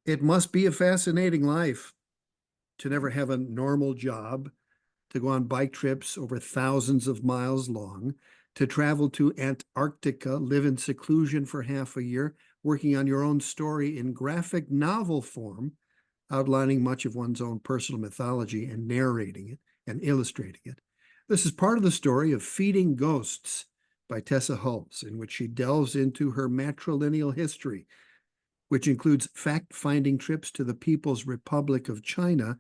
It must be a fascinating life to never have a normal job, to go on bike trips over thousands of miles long, to travel to Antarctica, live in seclusion for half a year, working on your own story in graphic novel form, outlining much of one's own personal mythology and narrating it and illustrating it. This is part of the story of Feeding Ghosts by Tessa Hulls, in which she delves into her matrilineal history, which includes fact-finding trips to the People's Republic of China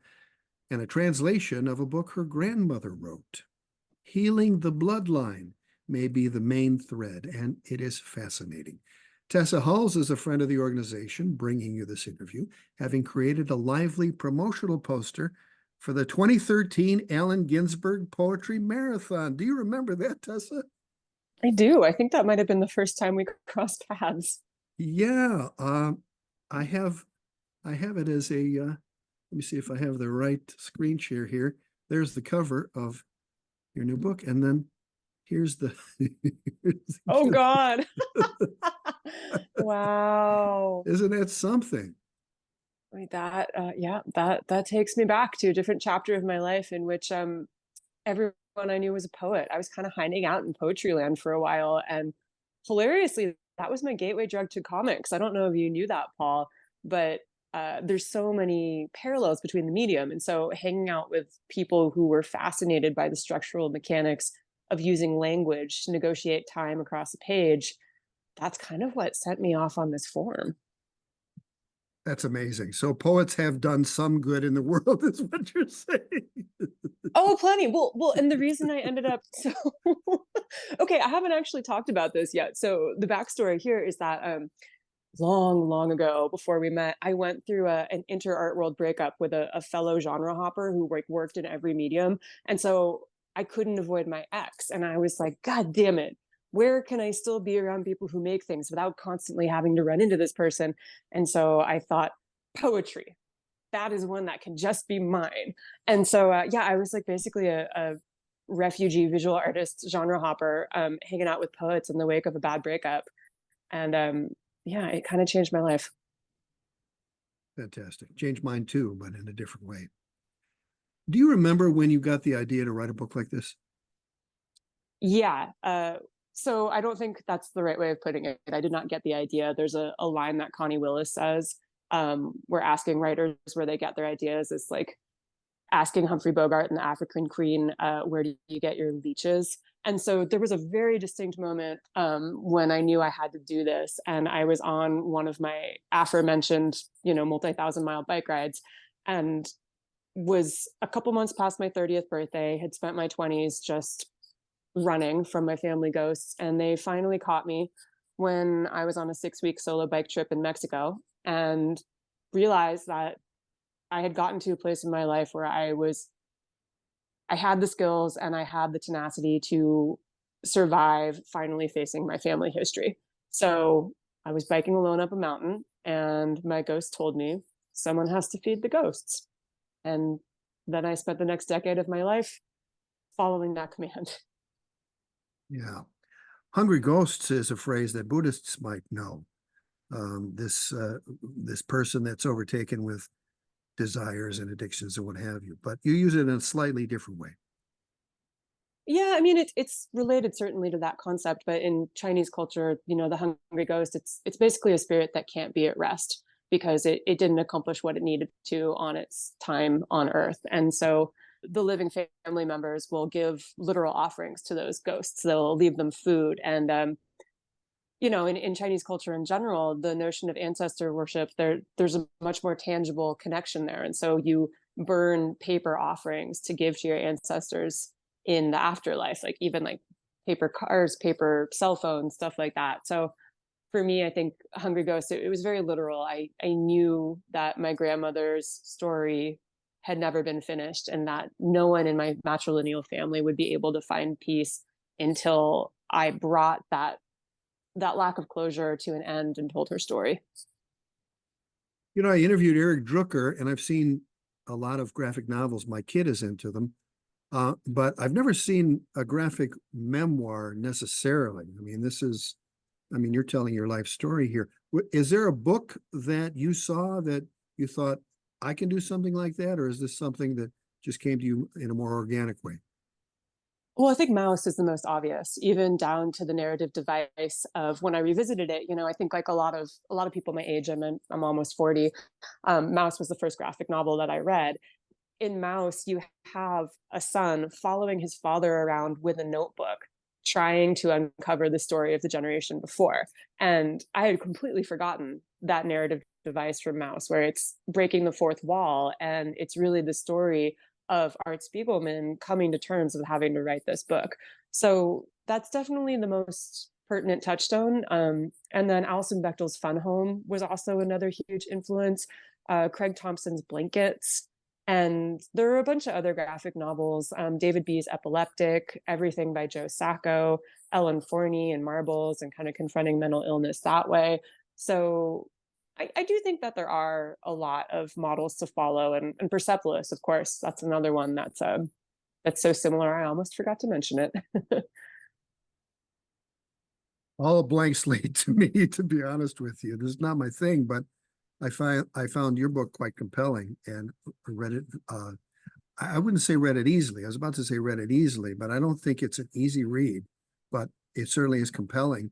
and a translation of a book her grandmother wrote. Healing the bloodline may be the main thread, and it is fascinating. Tessa Hulls is a friend of the organization bringing you this interview, having created a lively promotional poster for the 2013 Allen Ginsberg Poetry Marathon. Do you remember that, Tessa? I do. I think that might have been the first time we crossed paths. Yeah, I have it as a, let me see if I have the right screen share here. There's the cover of your new book, and then here's the, oh God. Wow. Isn't that something? I mean, yeah, that takes me back to a different chapter of my life in which everyone I knew was a poet. I was kind of hiding out in poetry land for a while, and hilariously, that was my gateway drug to comics. I don't know if you knew that, Paul, but there's so many parallels between the medium. And so hanging out with people who were fascinated by the structural mechanics of using language to negotiate time across a page, that's kind of what sent me off on this form. That's amazing. So poets have done some good in the world, is what you're saying. Oh, plenty. Well, and the reason I ended up okay, I haven't actually talked about this yet. So the backstory here is that long ago, before we met, I went through an inter-art world breakup with a fellow genre hopper who worked in every medium, and so I couldn't avoid my ex, and I was like, God damn it, where can I still be around people who make things without constantly having to run into this person? And so I thought, poetry, that is one that can just be mine. And so yeah, I was like basically a refugee visual artist, genre hopper, hanging out with poets in the wake of a bad breakup. And yeah, it kind of changed my life. Fantastic. Changed mine too, but in a different way. Do you remember when you got the idea to write a book like this? Yeah. So I don't think that's the right way of putting it. I did not get the idea. There's a line that Connie Willis says, we're asking writers where they get their ideas. It's like asking Humphrey Bogart and the African Queen, where do you get your leeches? And so there was a very distinct moment when I knew I had to do this. And I was on one of my aforementioned, multi-thousand-mile bike rides, and was a couple months past my 30th birthday, had spent my 20s just running from my family ghosts. And they finally caught me when I was on a 6-week solo bike trip in Mexico, and realized that I had gotten to a place in my life where I had the skills and I had the tenacity to survive finally facing my family history. So I was biking alone up a mountain, and my ghost told me, someone has to feed the ghosts. And then I spent the next decade of my life following that command. Yeah. Hungry ghosts is a phrase that Buddhists might know. This person that's overtaken with desires and addictions and what have you, but you use it in a slightly different way. Yeah, I mean, it's related certainly to that concept, but in Chinese culture, the hungry ghost, it's basically a spirit that can't be at rest because it didn't accomplish what it needed to on its time on Earth. And so the living family members will give literal offerings to those ghosts. They'll leave them food. And in Chinese culture in general, the notion of ancestor worship, there's a much more tangible connection there. And so you burn paper offerings to give to your ancestors in the afterlife, like even like paper cars, paper cell phones, stuff like that. So for me, I think Hungry Ghost, it was very literal. I knew that my grandmother's story had never been finished, and that no one in my matrilineal family would be able to find peace until I brought that lack of closure to an end and told her story. I interviewed Eric Drucker, and I've seen a lot of graphic novels. My kid is into them, but I've never seen a graphic memoir necessarily. You're telling your life story here. Is there a book that you saw that you thought, I can do something like that? Or is this something that just came to you in a more organic way? Well, I think Mouse is the most obvious, even down to the narrative device of when I revisited it. I think like a lot of people my age, I'm almost 40. Mouse was the first graphic novel that I read. In Mouse, you have a son following his father around with a notebook, trying to uncover the story of the generation before. And I had completely forgotten that narrative device from Mouse, where it's breaking the fourth wall. And it's really the story of Art Spiegelman coming to terms with having to write this book. So that's definitely the most pertinent touchstone. And then Alison Bechdel's Fun Home was also another huge influence. Craig Thompson's Blankets. And there are a bunch of other graphic novels. David B's Epileptic, everything by Joe Sacco, Ellen Forney and Marbles, and kind of confronting mental illness that way. So I do think that there are a lot of models to follow, and Persepolis, of course, that's another one that's so similar. I almost forgot to mention it. All a blank slate to me, to be honest with you. This is not my thing, but I found your book quite compelling and read it. I wouldn't say read it easily. I was about to say read it easily, but I don't think it's an easy read. But it certainly is compelling.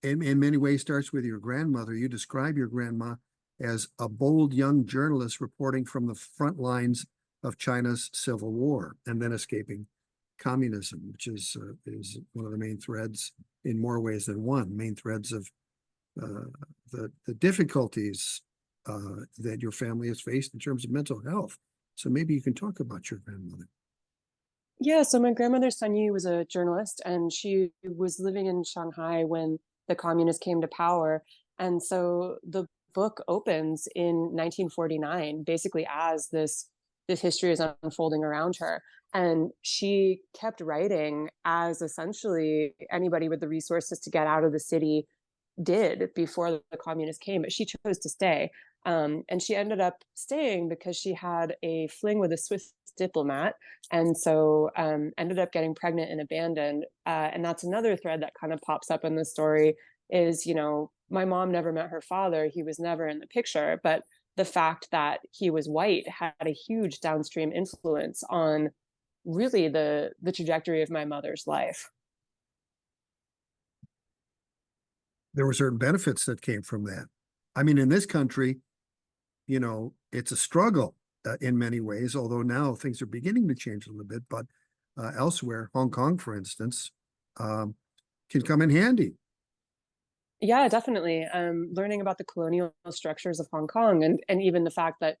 In many ways, starts with your grandmother. You describe your grandma as a bold young journalist reporting from the front lines of China's civil war and then escaping communism, which is one of the main threads in more ways than one. Main threads of the difficulties that your family has faced in terms of mental health. So maybe you can talk about your grandmother. Yeah, so my grandmother Sun Yee was a journalist, and she was living in Shanghai when the communists came to power. And so the book opens in 1949, basically as this history is unfolding around her. And she kept writing as essentially anybody with the resources to get out of the city did before the communists came, but she chose to stay. And she ended up staying because she had a fling with a Swiss diplomat, and so ended up getting pregnant and abandoned. And that's another thread that kind of pops up in the story is, my mom never met her father. He was never in the picture, but the fact that he was white had a huge downstream influence on really the trajectory of my mother's life. There were certain benefits that came from that. I mean, in this country, it's a struggle in many ways, although now things are beginning to change a little bit. But elsewhere, Hong Kong, for instance, can come in handy. Yeah, definitely. Learning about the colonial structures of Hong Kong, and even the fact that,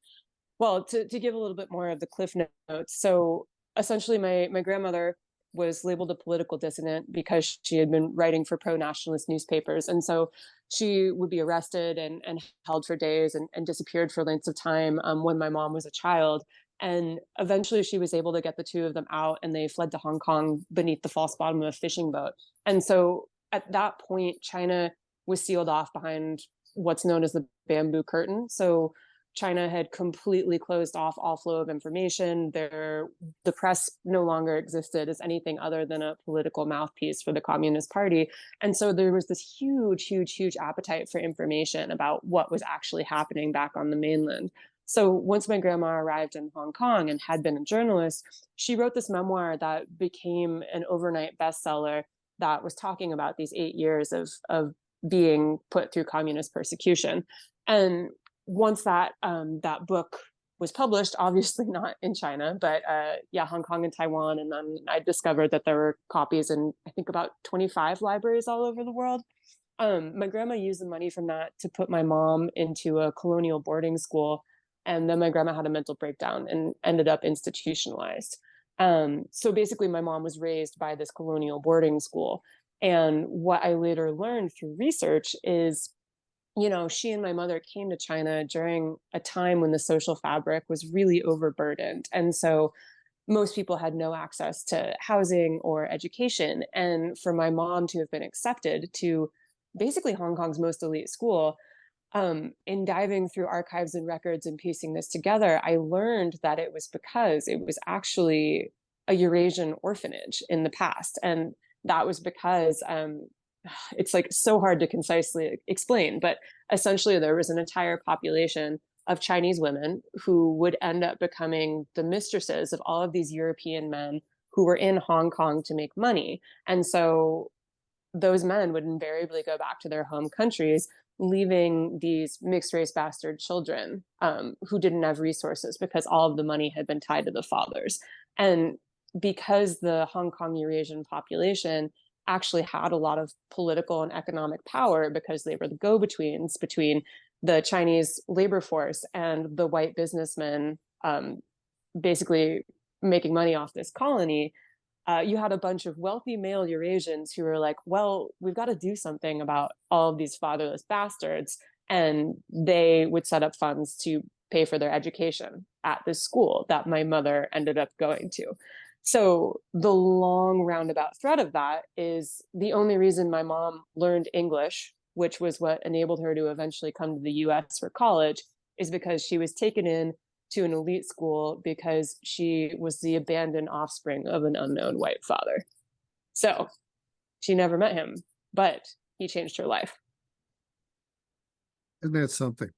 well, to give a little bit more of the cliff notes. So essentially, my grandmother was labeled a political dissident because she had been writing for pro-nationalist newspapers. And so she would be arrested and held for days and disappeared for lengths of time when my mom was a child. And eventually she was able to get the two of them out, and they fled to Hong Kong beneath the false bottom of a fishing boat. And so at that point, China was sealed off behind what's known as the bamboo curtain. So China had completely closed off all flow of information. The press no longer existed as anything other than a political mouthpiece for the Communist Party. And so there was this huge, huge, huge appetite for information about what was actually happening back on the mainland. So once my grandma arrived in Hong Kong and had been a journalist, she wrote this memoir that became an overnight bestseller that was talking about these 8 years of being put through communist persecution. And once that book was published, obviously not in China, but Hong Kong and Taiwan. And then I discovered that there were copies in, I think, about 25 libraries all over the world. My grandma used the money from that to put my mom into a colonial boarding school. And then my grandma had a mental breakdown and ended up institutionalized. So basically, my mom was raised by this colonial boarding school. And what I later learned through research is, she and my mother came to China during a time when the social fabric was really overburdened. And so most people had no access to housing or education. And for my mom to have been accepted to basically Hong Kong's most elite school, in diving through archives and records and piecing this together, I learned that it was because it was actually a Eurasian orphanage in the past. And that was because it's like so hard to concisely explain, but essentially there was an entire population of Chinese women who would end up becoming the mistresses of all of these European men who were in Hong Kong to make money. And so those men would invariably go back to their home countries, leaving these mixed race bastard children who didn't have resources because all of the money had been tied to the fathers. And because the Hong Kong Eurasian population actually had a lot of political and economic power because they were the go-betweens between the Chinese labor force and the white businessmen basically making money off this colony, you had a bunch of wealthy male Eurasians who were like, well, we've got to do something about all of these fatherless bastards. And they would set up funds to pay for their education at this school that my mother ended up going to. So the long roundabout thread of that is the only reason my mom learned English, which was what enabled her to eventually come to the US for college, is because she was taken in to an elite school because she was the abandoned offspring of an unknown white father. So she never met him, but he changed her life. Isn't that something?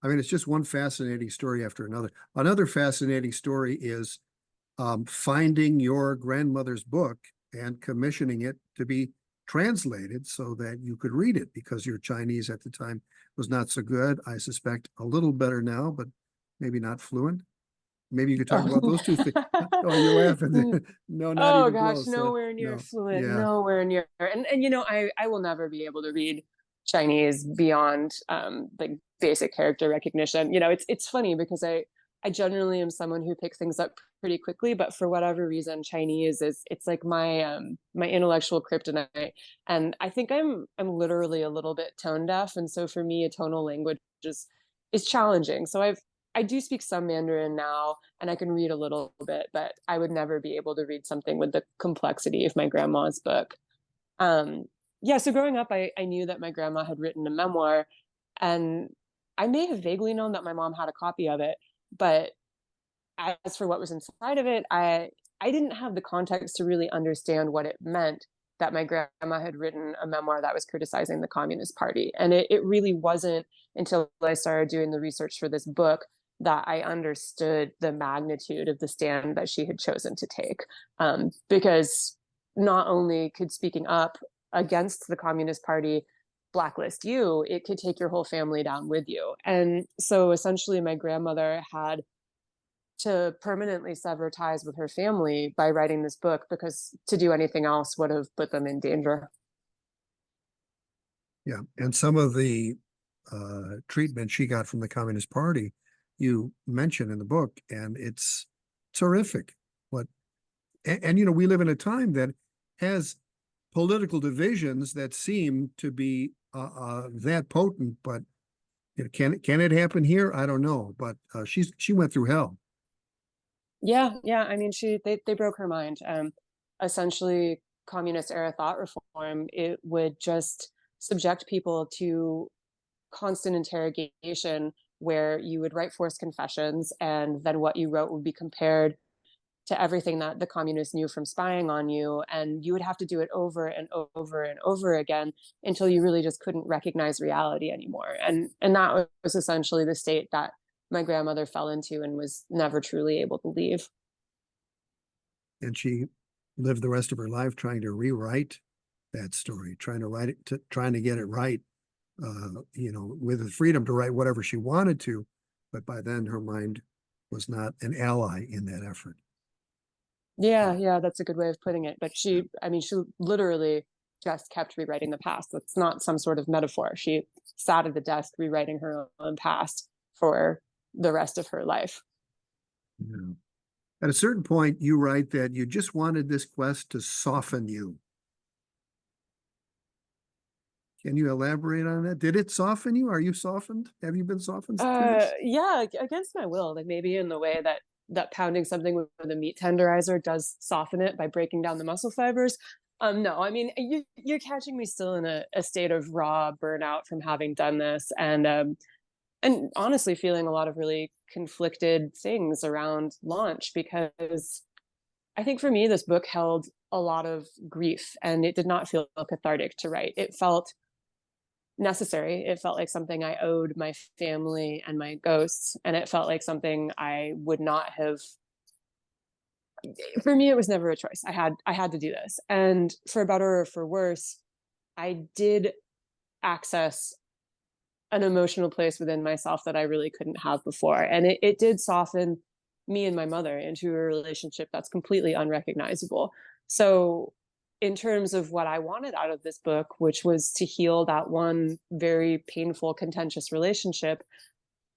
I mean, it's just one fascinating story after another. Another fascinating story is finding your grandmother's book and commissioning it to be translated so that you could read it, because your Chinese at the time was not so good. I suspect a little better now, but maybe not fluent. Maybe you could talk about those two things. Oh, you're laughing. No, not Oh even gosh, close. nowhere near No. fluent, Yeah. nowhere near. And you know, I will never be able to read Chinese beyond like basic character recognition. You know, it's funny because I generally am someone who picks things up pretty quickly, but for whatever reason, Chinese it's like my intellectual kryptonite. And I think I'm literally a little bit tone deaf, and so for me, a tonal language is challenging. So I do speak some Mandarin now, and I can read a little bit, but I would never be able to read something with the complexity of my grandma's book. Yeah, so growing up, I knew that my grandma had written a memoir, and I may have vaguely known that my mom had a copy of it, but as for what was inside of it, I didn't have the context to really understand what it meant that my grandma had written a memoir that was criticizing the Communist Party. And it really wasn't until I started doing the research for this book that I understood the magnitude of the stand that she had chosen to take. Because not only could speaking up against the Communist Party blacklist you, it could take your whole family down with you. And so essentially, my grandmother had to permanently sever ties with her family by writing this book, because to do anything else would have put them in danger. Yeah. And some of the treatment she got from the Communist Party, you mention in the book, and it's terrific. And you know, we live in a time that has political divisions that seem to be that potent, but you know, can it happen here? I don't know. But she went through hell. Yeah. I mean, they broke her mind. Essentially, communist era thought reform, it would just subject people to constant interrogation, where you would write forced confessions, and then what you wrote would be compared to everything that the communists knew from spying on you, and you would have to do it over and over and over again until you really just couldn't recognize reality anymore. And that was essentially the state that my grandmother fell into and was never truly able to leave. And she lived the rest of her life trying to rewrite that story, trying to write it, trying to get it right. You know, with the freedom to write whatever she wanted to, but by then her mind was not an ally in that effort. Yeah, that's a good way of putting it. But I mean, she literally just kept rewriting the past. That's not some sort of metaphor. She sat at the desk rewriting her own past for the rest of her life. Yeah. At a certain point, you write that you just wanted this quest to soften you. Can you elaborate on that? Did it soften you? Are you softened? Have you been softened through this? Yeah, against my will, like maybe in the way that pounding something with a meat tenderizer does soften it by breaking down the muscle fibers. No, I mean, you're catching me still in a state of raw burnout from having done this, and honestly feeling a lot of really conflicted things around launch, because I think for me, this book held a lot of grief, and it did not feel cathartic to write. It felt necessary. It felt like something I owed my family and my ghosts, and it felt like something I would not have. For me, it was never a choice. I had to do this, and for better or for worse, I did access an emotional place within myself that I really couldn't have before. And it did soften me and my mother into a relationship that's completely unrecognizable. So, in terms of what I wanted out of this book, which was to heal that one very painful, contentious relationship,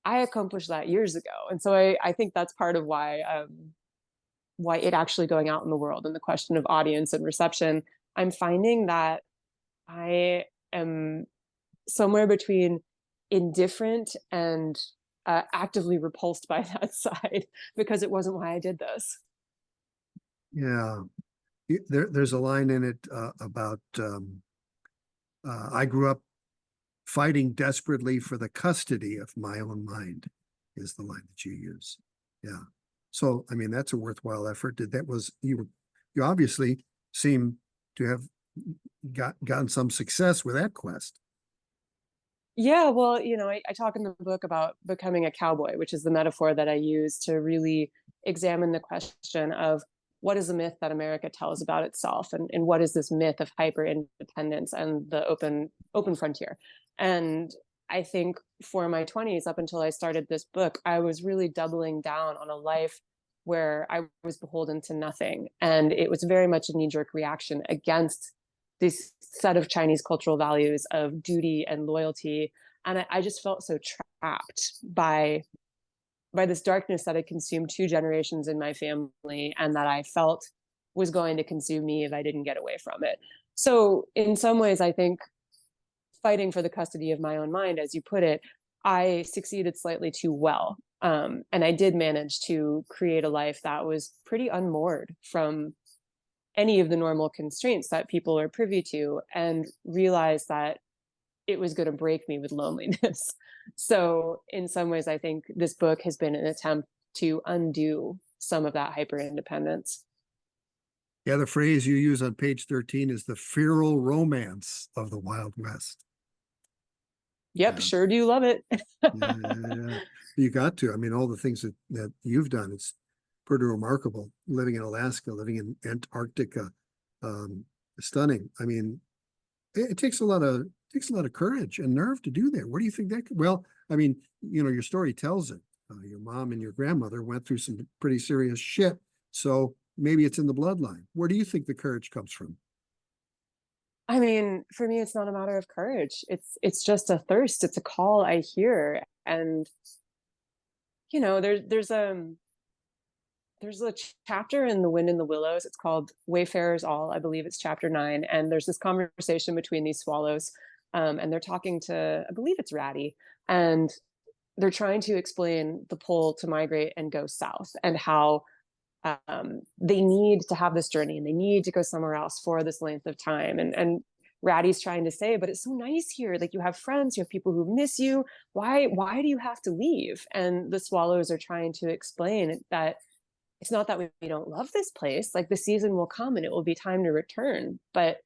I accomplished that years ago. And so I think that's part of why it actually going out in the world and the question of audience and reception. I'm finding that I am somewhere between indifferent and actively repulsed by that side because it wasn't why I did this. Yeah. There's a line in it about I grew up fighting desperately for the custody of my own mind, is the line that you use. Yeah. So, I mean, that's a worthwhile effort. You obviously seem to have gotten some success with that quest. Yeah, well, I talk in the book about becoming a cowboy, which is the metaphor that I use to really examine the question of what is the myth that America tells about itself, and what is this myth of hyper independence and the open frontier. And I think for my 20s, up until I started this book, I was really doubling down on a life where I was beholden to nothing. And it was very much a knee-jerk reaction against this set of Chinese cultural values of duty and loyalty. And I just felt so trapped by this darkness that had consumed two generations in my family, and that I felt was going to consume me if I didn't get away from it. So in some ways, I think fighting for the custody of my own mind, as you put it, I succeeded slightly too well. And I did manage to create a life that was pretty unmoored from any of the normal constraints that people are privy to, and realize that it was going to break me with loneliness. So in some ways, I think this book has been an attempt to undo some of that hyper independence. Yeah, the phrase you use on page 13 is the feral romance of the Wild West. Yep, Yeah. sure do love it. Yeah. You got to. I mean, all the things that you've done, it's pretty remarkable. Living in Alaska, living in Antarctica, stunning. I mean, it takes a lot of courage and nerve to do that. Where do you think that could? Well, I mean, your story tells it. Your mom and your grandmother went through some pretty serious shit, so maybe it's in the bloodline. Where do you think the courage comes from? I mean, for me, it's not a matter of courage. It's just a thirst. It's a call I hear. And there's a chapter in The Wind in the Willows. It's called Wayfarers All. I believe it's chapter 9. And there's this conversation between these swallows. And they're talking to, I believe it's Ratty. And they're trying to explain the pull to migrate and go south, and how they need to have this journey and they need to go somewhere else for this length of time. And Ratty's trying to say, but it's so nice here. Like, you have friends, you have people who miss you. Why do you have to leave? And the swallows are trying to explain that it's not that we don't love this place. Like, the season will come and it will be time to return. But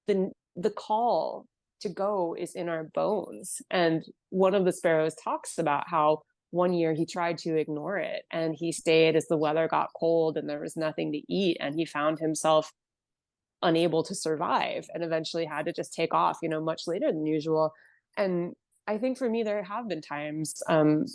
the call to go is in our bones. And one of the sparrows talks about how one year he tried to ignore it, and he stayed as the weather got cold and there was nothing to eat, and he found himself unable to survive and eventually had to just take off, much later than usual. And I think for me, there have been times, the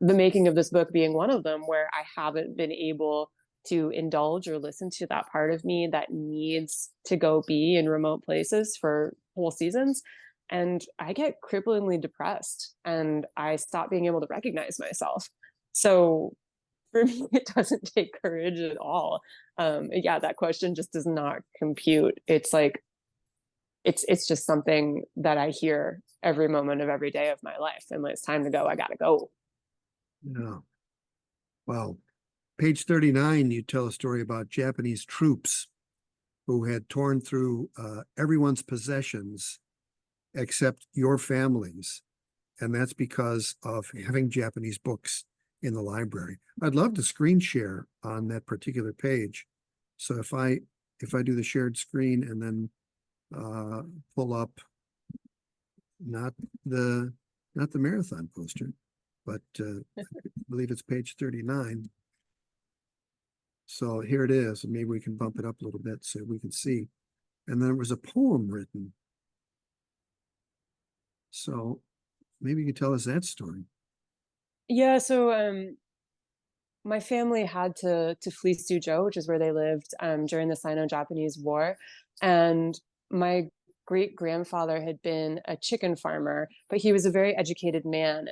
making of this book being one of them, where I haven't been able to indulge or listen to that part of me that needs to go be in remote places for whole seasons. And I get cripplingly depressed and I stop being able to recognize myself. So for me, it doesn't take courage at all. Yeah, that question just does not compute. It's like, it's just something that I hear every moment of every day of my life. And when it's time to go, I gotta go. Yeah. Well, page 39, you tell a story about Japanese troops who had torn through everyone's possessions except your family's. And that's because of having Japanese books in the library. I'd love to screen share on that particular page. So if I do the shared screen and then pull up not the marathon poster, but I believe it's page 39. So here it is, and maybe we can bump it up a little bit so we can see. And then there was a poem written. So maybe you could tell us that story. Yeah, so my family had to flee Suzhou, which is where they lived during the Sino-Japanese War, and my great grandfather had been a chicken farmer, but he was a very educated man,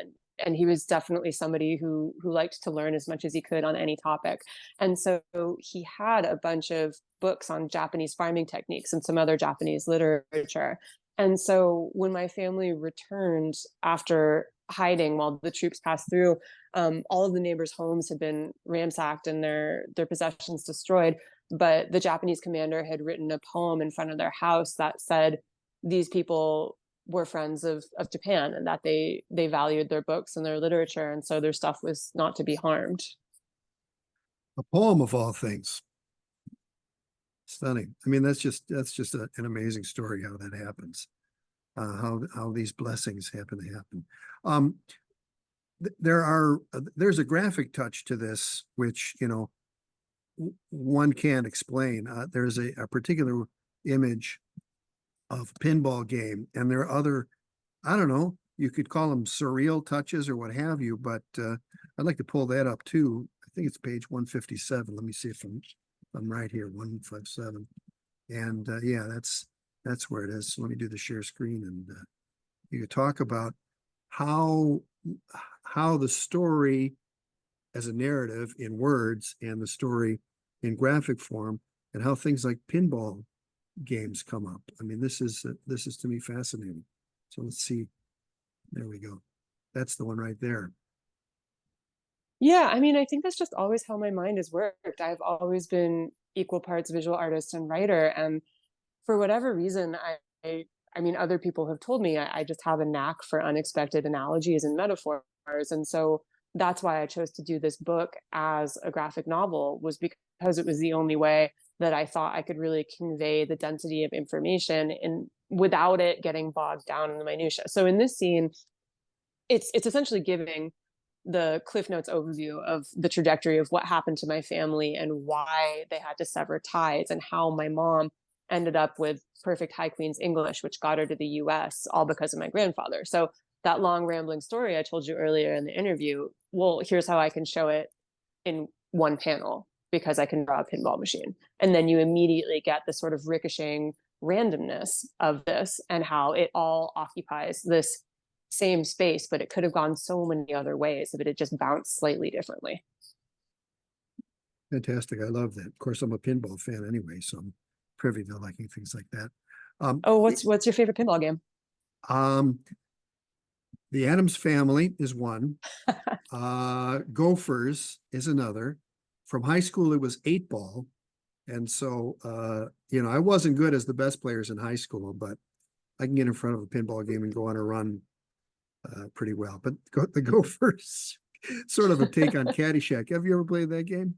and he was definitely somebody who liked to learn as much as he could on any topic. And so he had a bunch of books on Japanese farming techniques and some other Japanese literature. And so when my family returned after hiding while the troops passed through, all of the neighbors' homes had been ransacked and their possessions destroyed. But the Japanese commander had written a poem in front of their house that said these people were friends of Japan, and that they valued their books and their literature, and so their stuff was not to be harmed. A poem of all things. Stunning. I mean, that's just an amazing story how that happens. How these blessings happen to happen. There's a graphic touch to this, which one can't explain. There's a particular image of pinball game, and there are other, I don't know, you could call them surreal touches or what have you, but I'd like to pull that up too. I think it's page 157. Let me see if I'm right here, 157. And yeah, that's where it is. So let me do the share screen, and you could talk about how the story as a narrative in words and the story in graphic form, and how things like pinball games come up. I mean, this is to me fascinating. So let's see. There we go. That's the one right there. Yeah, I mean, I think that's just always how my mind has worked. I've always been equal parts visual artist and writer, and for whatever reason, I mean, other people have told me I just have a knack for unexpected analogies and metaphors, and so that's why I chose to do this book as a graphic novel, was because it was the only way that I thought I could really convey the density of information and without it getting bogged down in the minutia. So in this scene, it's essentially giving the Cliff Notes overview of the trajectory of what happened to my family and why they had to sever ties, and how my mom ended up with perfect High Queen's English, which got her to the US, all because of my grandfather. So that long rambling story I told you earlier in the interview, well, here's how I can show it in one panel, because I can draw a pinball machine. And then you immediately get the sort of ricocheting randomness of this, and how it all occupies this same space, but it could have gone so many other ways if it had just bounced slightly differently. Fantastic. I love that. Of course, I'm a pinball fan anyway, so I'm privy to liking things like that. Oh, what's your favorite pinball game? The Addams Family is one. Gophers is another. From high school, it was 8-ball. And so, I wasn't good as the best players in high school, but I can get in front of a pinball game and go on a run pretty well. But the Gophers, sort of a take on Caddyshack. Have you ever played that game?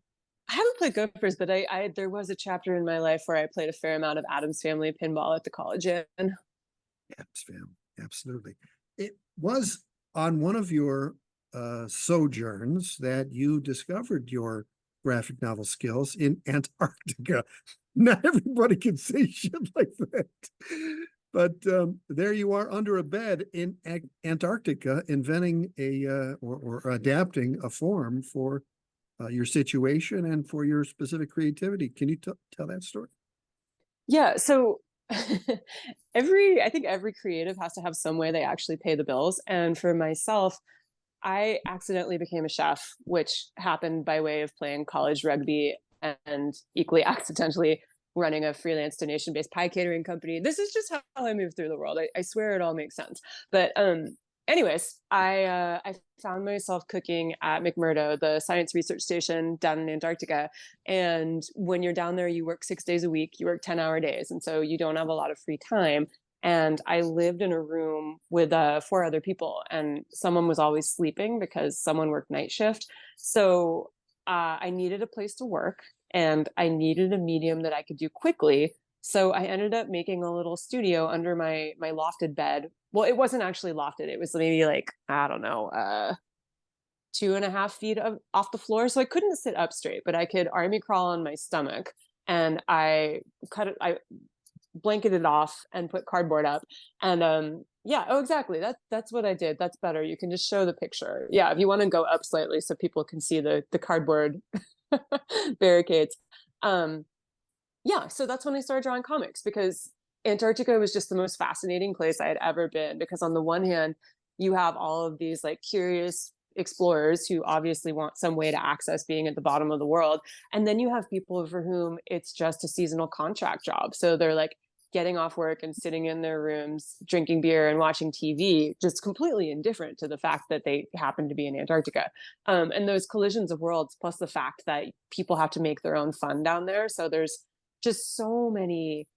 I haven't played Gophers, but I there was a chapter in my life where I played a fair amount of Addams Family pinball at the college inn. Addams Family, absolutely. It was on one of your sojourns that you discovered your graphic novel skills in Antarctica. Not everybody can say shit like that. But there you are under a bed in Antarctica, inventing or adapting a form for your situation and for your specific creativity. Can you tell that story? Yeah, so I think every creative has to have some way they actually pay the bills. And for myself, I accidentally became a chef, which happened by way of playing college rugby and equally accidentally running a freelance donation-based pie catering company. This is just how I move through the world. I swear it all makes sense. But anyways, I found myself cooking at McMurdo, the science research station down in Antarctica. And when you're down there, you work 6 days a week, you work 10-hour days. And so you don't have a lot of free time. And I lived in a room with 4 other people, and someone was always sleeping because someone worked night shift. So I needed a place to work, and I needed a medium that I could do quickly So I ended up making a little studio under my lofted bed. Well, it wasn't actually lofted. It was maybe like, I don't know, 2.5 feet off the floor. So I couldn't sit up straight, but I could army crawl on my stomach. And I blanketed off and put cardboard up. And yeah, oh, exactly. That's what I did. That's better. You can just show the picture. Yeah, if you want to go up slightly so people can see the cardboard barricades. Um, yeah, so that's when I started drawing comics, because Antarctica was just the most fascinating place I had ever been. Because on the one hand, you have all of these like curious explorers who obviously want some way to access being at the bottom of the world. And then you have people for whom it's just a seasonal contract job. So they're like getting off work and sitting in their rooms, drinking beer and watching TV, just completely indifferent to the fact that they happen to be in Antarctica. And those collisions of worlds, plus the fact that people have to make their own fun down there. So there's just so many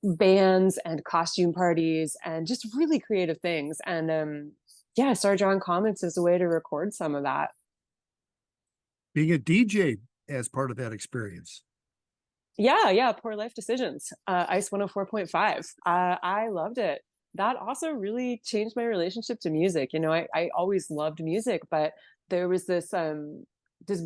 bands and costume parties and just really creative things. And yeah, I started drawing comics as a way to record some of that. Being a DJ as part of that experience. Yeah, Poor Life Decisions, Ice 104.5. I loved it. That also really changed my relationship to music. You know, I always loved music, but there was this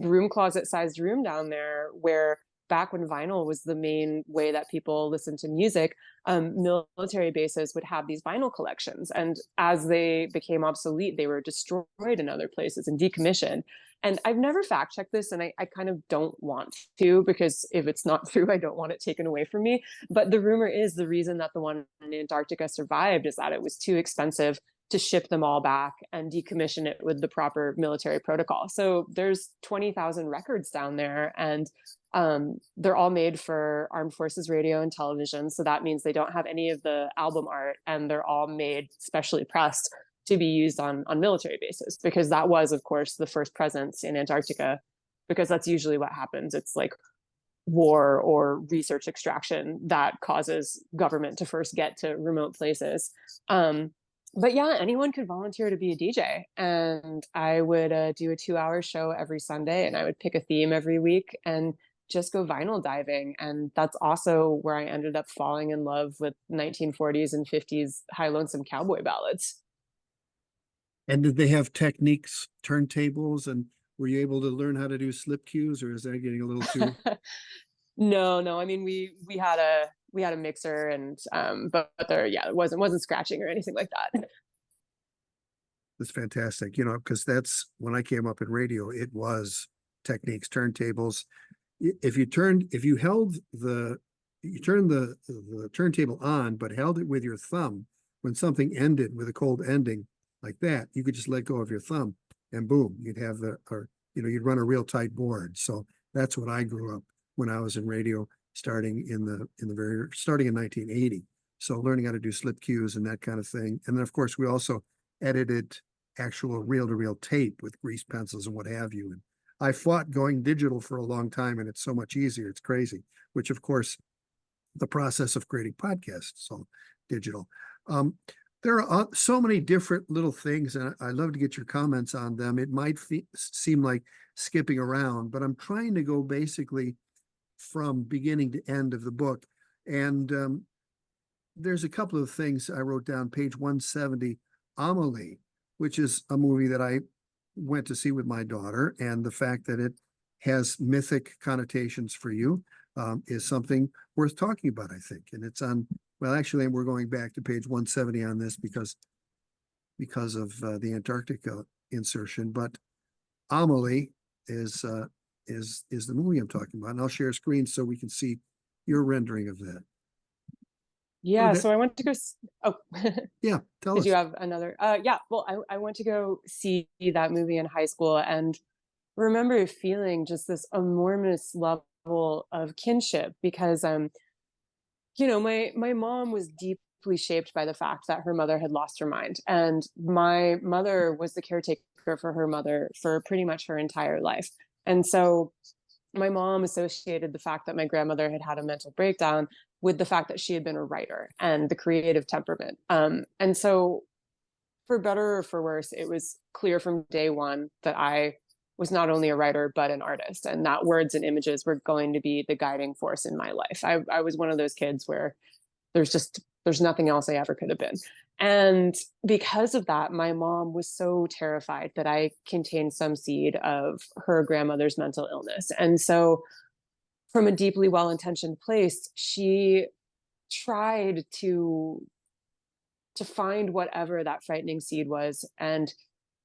broom closet sized room down there where, back when vinyl was the main way that people listened to music, military bases would have these vinyl collections. And as they became obsolete, they were destroyed in other places and decommissioned. And I've never fact checked this, and I kind of don't want to, because if it's not true, I don't want it taken away from me. But the rumor is the reason that the one in Antarctica survived is that it was too expensive to ship them all back and decommission it with the proper military protocol. So there's 20,000 records down there, and they're all made for armed forces radio and television. So that means they don't have any of the album art, and they're all made specially pressed to be used on military bases, because that was, of course, the first presence in Antarctica, because that's usually what happens. It's like war or research extraction that causes government to first get to remote places. But yeah, anyone could volunteer to be a DJ, and I would do a 2-hour show every Sunday, and I would pick a theme every week and just go vinyl diving. And that's also where I ended up falling in love with 1940s and 50s high lonesome cowboy ballads. And did they have techniques, turntables, and were you able to learn how to do slip cues, or is that getting a little too? No. I mean, we had a mixer, and but there, yeah, it wasn't scratching or anything like that. That's fantastic. You know, because that's when I came up in radio, it was techniques, turntables. If you held you turned the turntable on, but held it with your thumb, when something ended with a cold ending like that, you could just let go of your thumb, and boom, you'd have you'd run a real tight board. So that's what I grew up when I was in radio, starting in 1980. So learning how to do slip cues and that kind of thing. And then of course we also edited actual reel-to-reel tape with grease pencils and what have you. And I fought going digital for a long time, and it's so much easier. It's crazy, which of course the process of creating podcasts, so digital. There are so many different little things, and I'd love to get your comments on them. It might seem like skipping around, but I'm trying to go basically from beginning to end of the book. And there's a couple of things I wrote down. Page 170, Amelie, which is a movie that I went to see with my daughter, and the fact that it has mythic connotations for you is something worth talking about, I think. And it's on, well, actually, we're going back to page 170 on this because of the Antarctica insertion. But Amelie is the movie I'm talking about, and I'll share a screen so we can see your rendering of that. Yeah, so I went to go. Oh, yeah, tell did us. you have another? Yeah, well, I went to go see that movie in high school, and remember feeling just this enormous level of kinship, because my mom was deeply shaped by the fact that her mother had lost her mind, and my mother was the caretaker for her mother for pretty much her entire life. And so my mom associated the fact that my grandmother had had a mental breakdown with the fact that she had been a writer and the creative temperament. And so, for better or for worse, it was clear from day one that I was not only a writer, but an artist, and that words and images were going to be the guiding force in my life. I was one of those kids where there's nothing else I ever could have been. And because of that, my mom was so terrified that I contained some seed of her grandmother's mental illness. And so from a deeply well-intentioned place, she tried to find whatever that frightening seed was and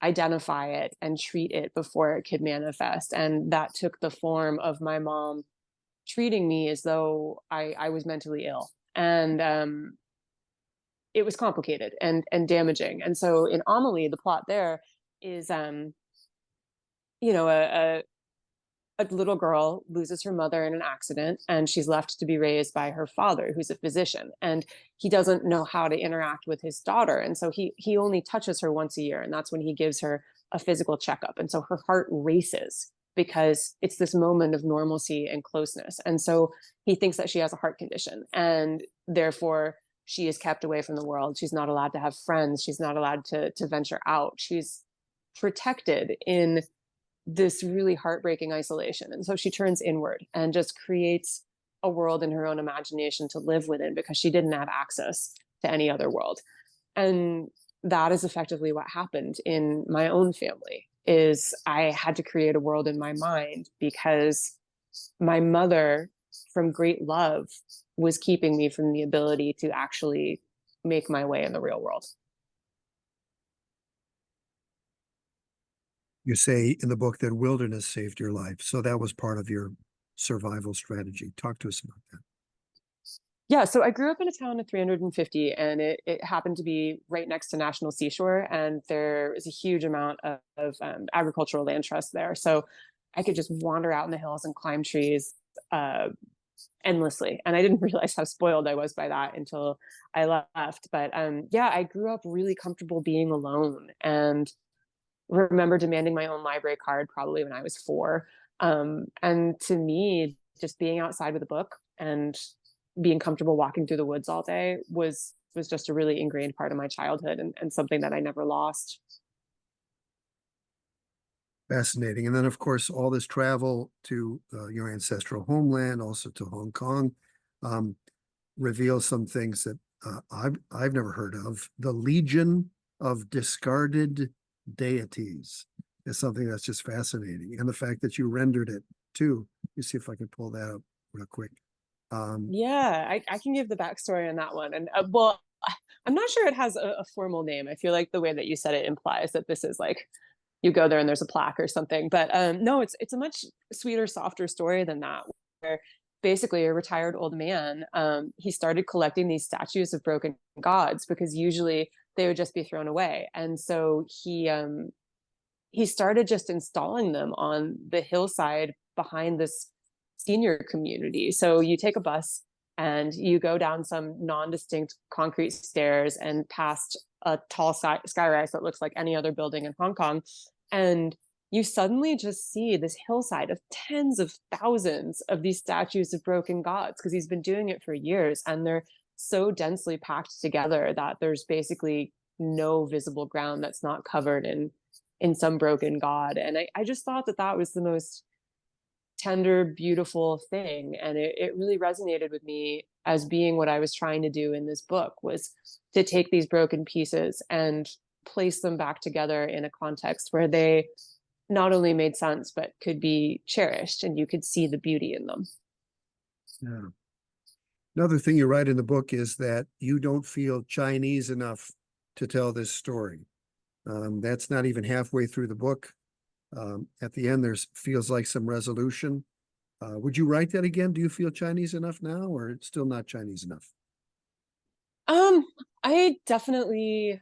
identify it and treat it before it could manifest. And that took the form of my mom treating me as though I was mentally ill. And it was complicated and damaging. And so in Amelie, the plot there is, you know, a little girl loses her mother in an accident, and she's left to be raised by her father, who's a physician, and he doesn't know how to interact with his daughter. And so he only touches her once a year, and that's when he gives her a physical checkup. And so her heart races because it's this moment of normalcy and closeness. And so he thinks that she has a heart condition, and therefore she is kept away from the world. She's not allowed to have friends. She's not allowed to venture out. She's protected in this really heartbreaking isolation. And so she turns inward and just creates a world in her own imagination to live within, because she didn't have access to any other world. And that is effectively what happened in my own family. Is I had to create a world in my mind because my mother, from great love, was keeping me from the ability to actually make my way in the real world. You say in the book that wilderness saved your life. So that was part of your survival strategy. Talk to us about that. Yeah, so I grew up in a town of 350, and it happened to be right next to National Seashore, and there is a huge amount of agricultural land trust there. So I could just wander out in the hills and climb trees endlessly. And I didn't realize how spoiled I was by that until I left. But yeah, I grew up really comfortable being alone, and remember demanding my own library card probably when I was 4. And to me, just being outside with a book and being comfortable walking through the woods all day was just a really ingrained part of my childhood, and something that I never lost. Fascinating. And then, of course, all this travel to your ancestral homeland, also to Hong Kong, um, reveals some things that I've never heard of. The Legion of Discarded Deities is something that's just fascinating, and the fact that you rendered it too. You see if I can pull that up real quick. Yeah, I can give the backstory on that one. And well, I'm not sure it has a formal name. I feel like the way that you said it implies that this is like you go there and there's a plaque or something. But no, it's a much sweeter, softer story than that. Where basically a retired old man, he started collecting these statues of broken gods, because usually they would just be thrown away. And so he started just installing them on the hillside behind this senior community. So you take a bus and you go down some non-distinct concrete stairs and past a tall skyrise that looks like any other building in Hong Kong. And you suddenly just see this hillside of tens of thousands of these statues of broken gods, because he's been doing it for years, and they're so densely packed together that there's basically no visible ground that's not covered in some broken god. And I just thought that that was the most tender, beautiful thing. And it really resonated with me as being what I was trying to do in this book, was to take these broken pieces and place them back together in a context where they not only made sense, but could be cherished and you could see the beauty in them. Yeah. Another thing you write in the book is that you don't feel Chinese enough to tell this story. That's not even halfway through the book. At the end, there's feels like some resolution. Would you write that again? Do you feel Chinese enough now, or it's still not Chinese enough? I definitely.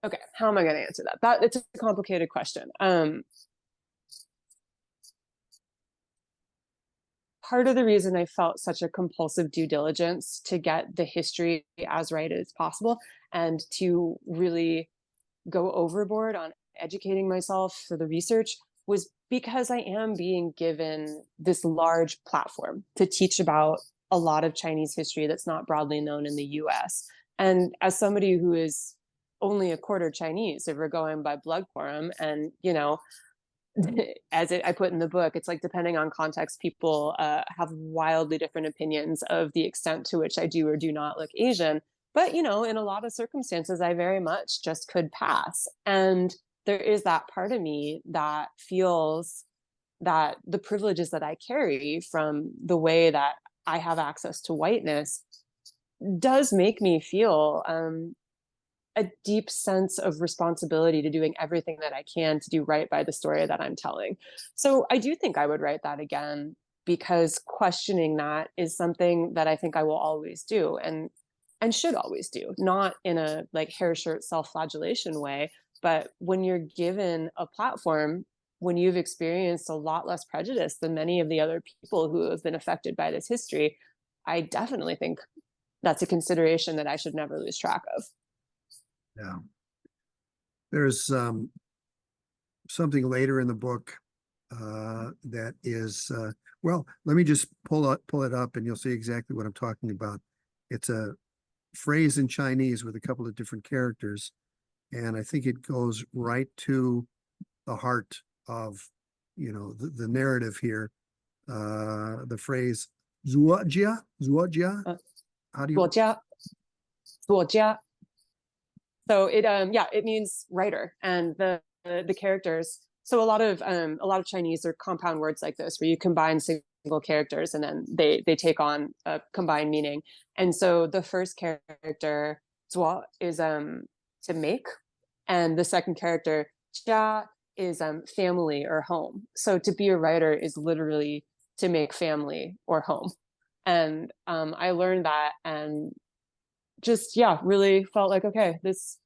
Okay, how am I going to answer that? That it's a complicated question. Part of the reason I felt such a compulsive due diligence to get the history as right as possible, and to really go overboard on educating myself for the research, was because I am being given this large platform to teach about a lot of Chinese history that's not broadly known in the US. And as somebody who is only a quarter Chinese, if we're going by blood quorum, and I put in the book, it's like, depending on context, people have wildly different opinions of the extent to which I do or do not look Asian. But, in a lot of circumstances, I very much just could pass. And there is that part of me that feels that the privileges that I carry from the way that I have access to whiteness does make me feel a deep sense of responsibility to doing everything that I can to do right by the story that I'm telling. So I do think I would write that again, because questioning that is something that I think I will always do, and should always do, not in a like hair shirt self-flagellation way, but when you're given a platform, when you've experienced a lot less prejudice than many of the other people who have been affected by this history, I definitely think that's a consideration that I should never lose track of. Yeah. There's something later in the book that is, well, let me just pull it up and you'll see exactly what I'm talking about. It's a phrase in Chinese with a couple of different characters, and I think it goes right to the heart of, the narrative here. The phrase "zuojia," how do you? 作家, 作家. So it means writer, and the characters. So a lot of Chinese are compound words like this, where you combine single characters and then they take on a combined meaning. And so the first character, zuo, is to make, and the second character, jia, is family or home. So to be a writer is literally to make family or home. And I learned that, and just, really felt like, okay, this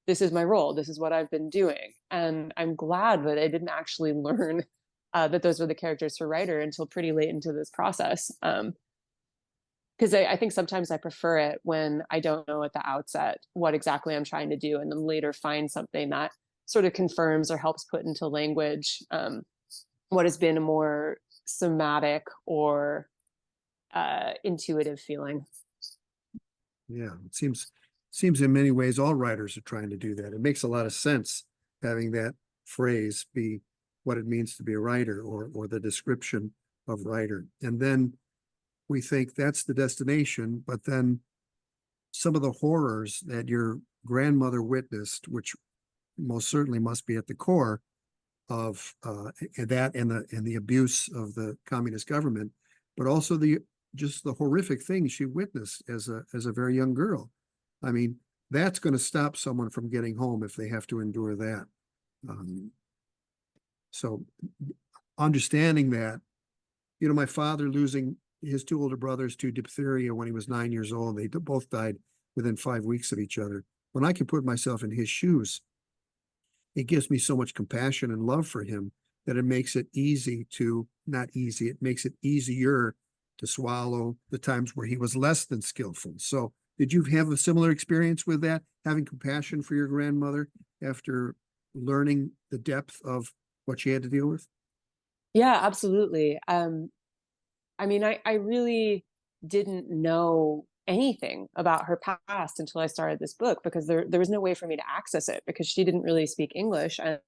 is my role, this is what I've been doing. And I'm glad that I didn't actually learn that those were the characters for writer until pretty late into this process, because I think sometimes I prefer it when I don't know at the outset what exactly I'm trying to do, and then later find something that sort of confirms or helps put into language what has been a more somatic or intuitive feeling. Yeah, it seems in many ways all writers are trying to do that. It makes a lot of sense having that phrase be what it means to be a writer, or the description of writer. And then we think that's the destination, but then some of the horrors that your grandmother witnessed, which most certainly must be at the core of that and the abuse of the communist government, but also just the horrific things she witnessed as a very young girl. I mean, that's going to stop someone from getting home if they have to endure that. So understanding that, my father losing his two older brothers to diphtheria when he was 9 years old, they both died within 5 weeks of each other. When I can put myself in his shoes, it gives me so much compassion and love for him that it makes it it makes it easier to swallow the times where he was less than skillful. So did you have a similar experience with that, having compassion for your grandmother after learning the depth of what she had to deal with? Yeah, absolutely. I mean, I really didn't know anything about her past until I started this book, because there was no way for me to access it, because she didn't really speak English and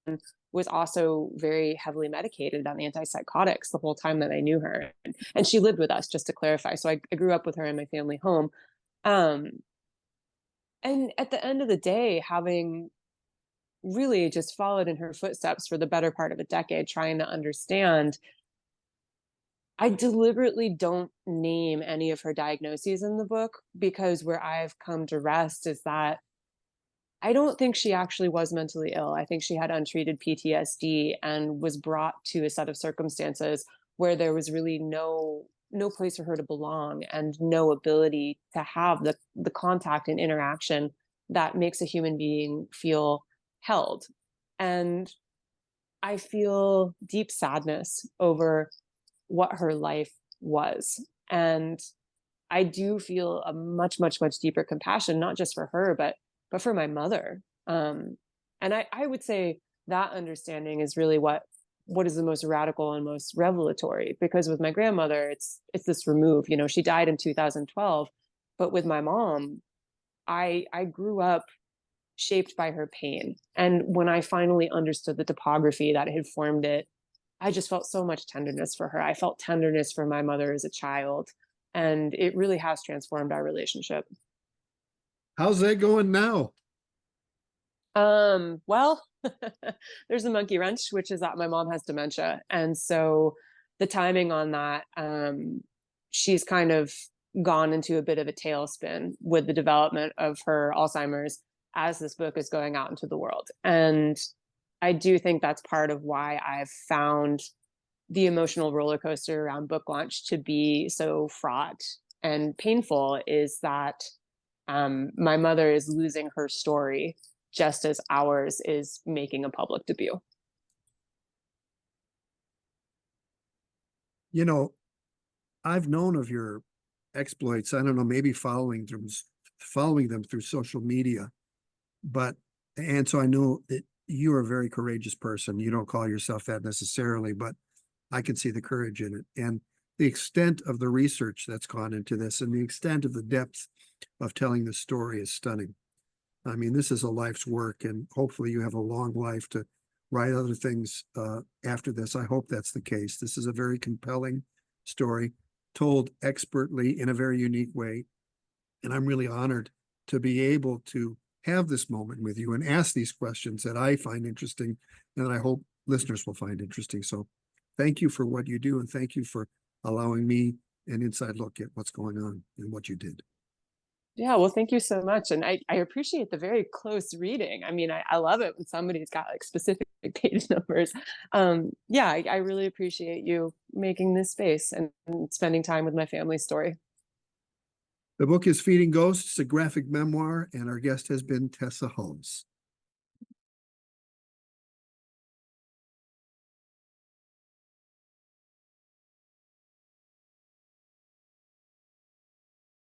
was also very heavily medicated on antipsychotics the whole time that I knew her. And she lived with us, just to clarify. So I grew up with her in my family home. Um, and at the end of the day, having really just followed in her footsteps for the better part of a decade, trying to understand, I deliberately don't name any of her diagnoses in the book, because where I've come to rest is that I don't think she actually was mentally ill. I think she had untreated PTSD and was brought to a set of circumstances where there was really no place for her to belong, and no ability to have the contact and interaction that makes a human being feel held. And I feel deep sadness over what her life was. And I do feel a much, much, much deeper compassion, not just for her, but for my mother. And I would say that understanding is really what is the most radical and most revelatory, because with my grandmother, it's this remove. She died in 2012, but with my mom, I grew up shaped by her pain. And when I finally understood the topography that had formed it I just felt so much tenderness for her. I felt tenderness for my mother as a child, and it really has transformed our relationship. How's that going now? Well, there's a monkey wrench, which is that my mom has dementia. And so the timing on that, she's kind of gone into a bit of a tailspin with the development of her Alzheimer's as this book is going out into the world. And I do think that's part of why I've found the emotional roller coaster around book launch to be so fraught and painful, is that my mother is losing her story just as ours is making a public debut. You know, I've known of your exploits. I don't know, maybe following them through social media, but and so I know that you are a very courageous person. You don't call yourself that necessarily, but I can see the courage in it and the extent of the research that's gone into this and the extent of the depth of telling the story is stunning. I mean, this is a life's work, and hopefully you have a long life to write other things after this. I hope that's the case. This is a very compelling story told expertly in a very unique way. And I'm really honored to be able to have this moment with you and ask these questions that I find interesting and that I hope listeners will find interesting. So thank you for what you do, and thank you for allowing me an inside look at what's going on and what you did. Yeah, well, thank you so much. And I appreciate the very close reading. I mean, I love it when somebody's got like specific page numbers. Yeah, I really appreciate you making this space and spending time with my family's story. The book is Feeding Ghosts, a graphic memoir, and our guest has been Tessa Hulls.